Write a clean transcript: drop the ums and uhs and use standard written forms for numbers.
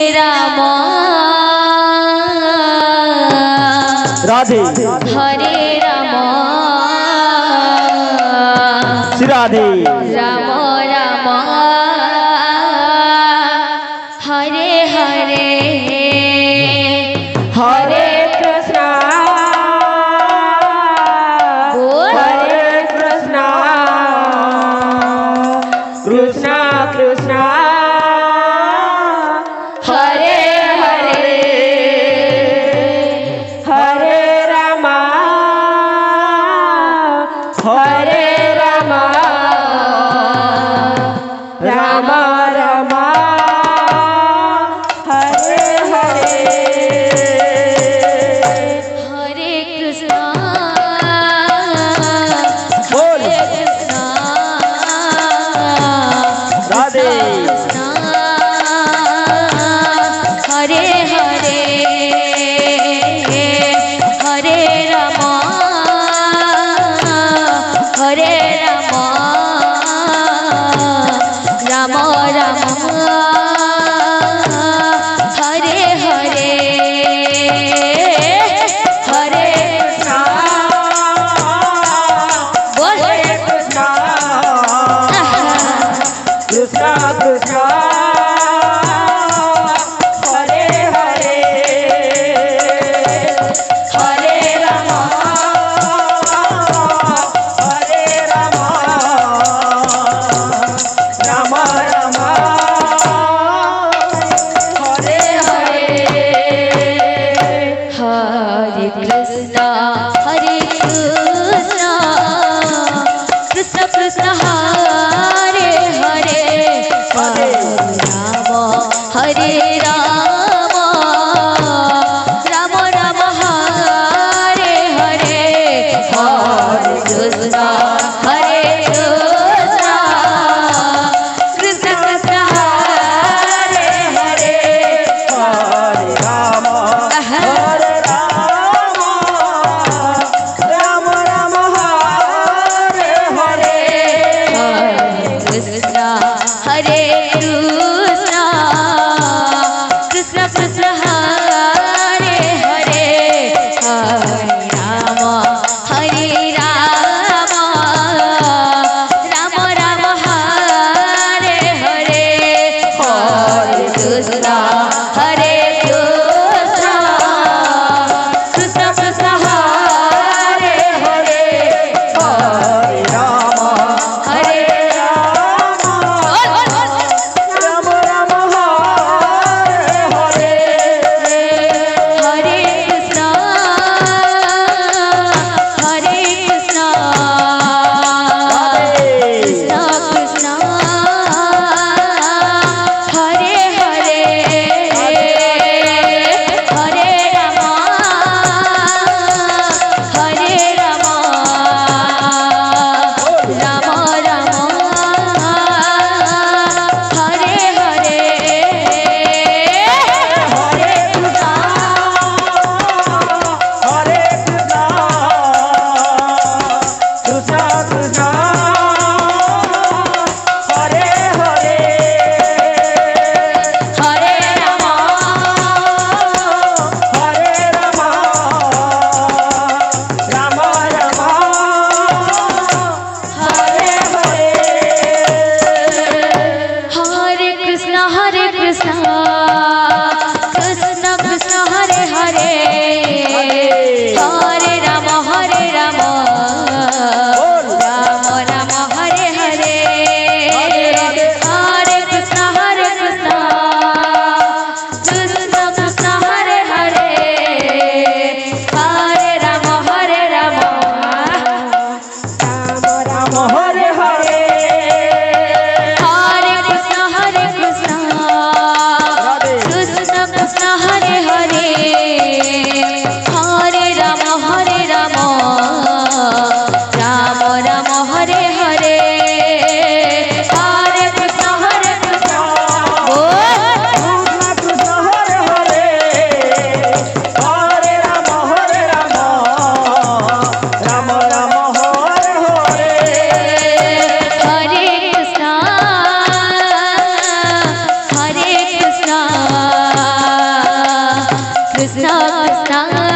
राम राधे हरे राम श्री राधे राम राम हरे हरे हरे कृष्णा बोल हरे कृष्णा कृष्णा कृष्णा हरे हरे हरे रामा हरे रामा रामा रामा हरे हरे हरे कृष्णा बोल हरे कृष्णा राधे कृष्णा हरे हरे हरे राम हरे राम राम राम हरे हरे हरे कृष्णा बोल हरे कृष्णा कृष्णा कृष्णा हरे हरे हरे रामा हरे रामा रामा रामा हरे हरे हरे कृष्णा कृष्ण कृष्ण हरे हरे हरे राम हरे राम राम राम हरे हरे हरे कृष्णा कृष्ण कृष्ण हरे हरे हरे राम हरे राम राम राम हरे हरे हरे कृष्णा हरे कृष्णा कृष्ण कृष्ण हरे हरे हरे राम राम राम हरे हरे हरे कृष्णा कृष्ण कृष्ण हरे हरे हरे राम हरे राम राम हरे हरे हरे कृष्णा कृष्ण कृष्ण हरे हरे Krishna Krishna